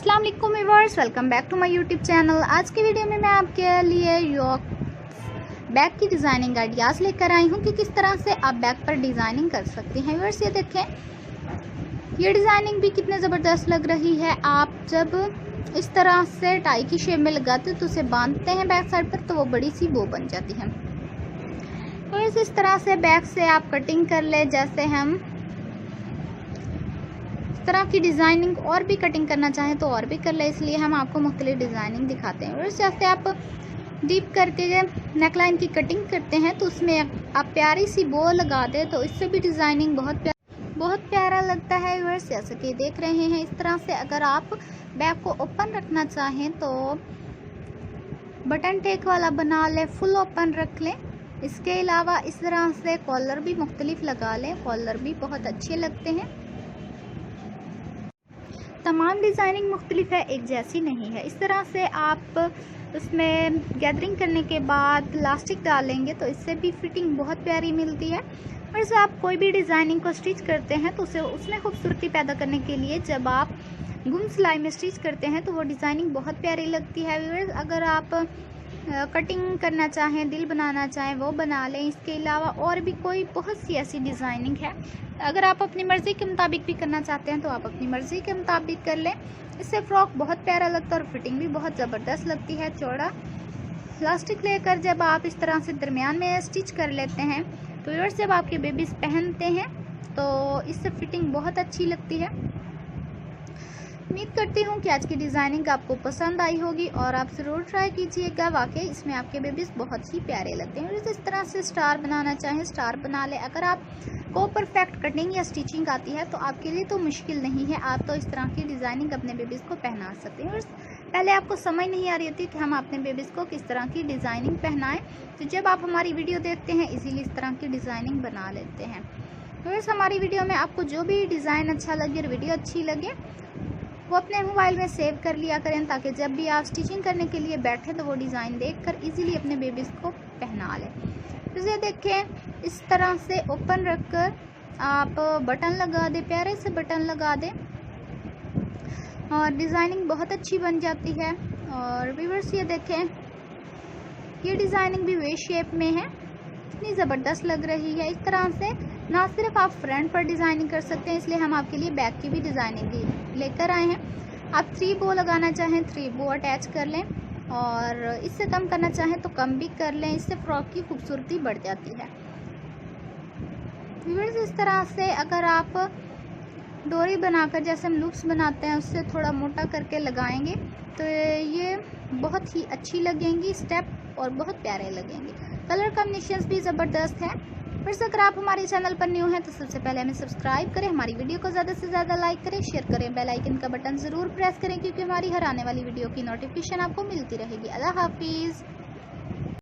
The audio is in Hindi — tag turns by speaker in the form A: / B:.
A: अस्सलाम वालेकुम viewers, welcome back to my YouTube channel. आज की वीडियो में मैं आपके लिए योक बैग की डिज़ाइनिंग आइडियाज़ लेकर आई हूँ कि किस तरह से आप बैग पर डिज़ाइनिंग कर सकती हैं। व्यूअर्स ये देखें, ये डिज़ाइनिंग भी कितने ज़बरदस्त लग रही है। आप जब इस तरह से टाई की शेप में लगाते तो उसे बांधते हैं बैक साइड पर तो वो बड़ी सी बो बन जाती है। व्यूअर्स इस तरह से बैग से आप कटिंग कर ले, जैसे हम तरह की डिज़ाइनिंग और भी कटिंग करना चाहें तो और भी कर ले, इसलिए हम आपको मुख्तलिफ डिज़ाइनिंग दिखाते हैं। और जैसे आप डीप करके नेकलाइन की कटिंग करते हैं तो उसमें आप प्यारी सी बो लगा दें तो इससे भी डिज़ाइनिंग बहुत प्यारा लगता है। व्यूअर्स जैसे कि देख रहे हैं, इस तरह से अगर आप बैग को ओपन रखना चाहें तो बटन टेक वाला बना लें, फुल ओपन रख लें। इसके अलावा इस तरह से कॉलर भी मुख्तलिफ लगा लें, कॉलर भी बहुत अच्छे लगते हैं। तमाम डिज़ाइनिंग मुख्तलिफ है, एक जैसी नहीं है। इस तरह से आप उसमें गैदरिंग करने के बाद इलास्टिक डालेंगे तो इससे भी फिटिंग बहुत प्यारी मिलती है। और जब आप कोई भी डिज़ाइनिंग को स्टिच करते हैं तो उसे उसमें खूबसूरती पैदा करने के लिए जब आप गुम सिलाई में स्टिच करते हैं तो वो डिज़ाइनिंग बहुत प्यारी लगती है। व्यूअर्स अगर आप कटिंग करना चाहें, दिल बनाना चाहें वो बना लें। इसके अलावा और भी कोई बहुत सी ऐसी डिज़ाइनिंग है, अगर आप अपनी मर्ज़ी के मुताबिक भी करना चाहते हैं तो आप अपनी मर्ज़ी के मुताबिक कर लें। इससे फ्रॉक बहुत प्यारा लगता है और फिटिंग भी बहुत ज़बरदस्त लगती है। चौड़ा इलास्टिक लेकर जब आप इस तरह से दरमियान में स्टिच कर लेते हैं तो व्यूअर्स जब आपके बेबीज़ पहनते हैं तो इससे फिटिंग बहुत अच्छी लगती है। उम्मीद करती हूँ कि आज की डिज़ाइनिंग आपको पसंद आई होगी और आप ज़रूर ट्राई कीजिएगा। वाकई इसमें आपके बेबीज़ बहुत ही प्यारे लगते हैं। इस तरह से स्टार बनाना चाहें स्टार बना लें। अगर आपको परफेक्ट कटिंग या स्टिचिंग आती है तो आपके लिए तो मुश्किल नहीं है, आप तो इस तरह की डिज़ाइनिंग अपने बेबीज़ को पहना सकते हैं। और पहले आपको समझ नहीं आ रही थी कि हम अपने बेबीज़ को किस तरह की डिज़ाइनिंग पहनाएं, तो जब आप हमारी वीडियो देखते हैं इजीली इस तरह की डिज़ाइनिंग बना लेते हैं। तो इस हमारी वीडियो में आपको जो भी डिज़ाइन अच्छा लगे और वीडियो अच्छी लगे वो अपने मोबाइल में सेव कर लिया करें, ताकि जब भी आप स्टिचिंग करने के लिए बैठें तो वो डिज़ाइन देखकर इजीली अपने बेबीज़ को पहना लें। तो ये देखें, इस तरह से ओपन रखकर आप बटन लगा दें, प्यारे से बटन लगा दें और डिज़ाइनिंग बहुत अच्छी बन जाती है। और व्यूअर्स ये देखें, ये डिज़ाइनिंग भी वे शेप में है, इतनी ज़बरदस्त लग रही है। इस तरह से ना सिर्फ आप फ्रंट पर डिज़ाइनिंग कर सकते हैं, इसलिए हम आपके लिए बैक की भी डिज़ाइनिंग लेकर आए हैं। आप 3 बो लगाना चाहें 3 बो अटैच कर लें और इससे कम करना चाहें तो कम भी कर लें, इससे फ्रॉक की खूबसूरती बढ़ जाती है। व्यूअर्स इस तरह से अगर आप डोरी बनाकर जैसे हम लूप्स बनाते हैं उससे थोड़ा मोटा करके लगाएंगे तो ये बहुत ही अच्छी लगेंगी स्टेप और बहुत प्यारे लगेंगे। कलर कॉम्बिनेशंस भी ज़बरदस्त है। फिर अगर आप हमारे चैनल पर न्यू हैं तो सबसे पहले हमें सब्सक्राइब करें, हमारी वीडियो को ज़्यादा से ज़्यादा लाइक करें, शेयर करें, बेल आइकन का बटन ज़रूर प्रेस करें क्योंकि हमारी हर आने वाली वीडियो की नोटिफिकेशन आपको मिलती रहेगी। अल्लाह हाफिज़।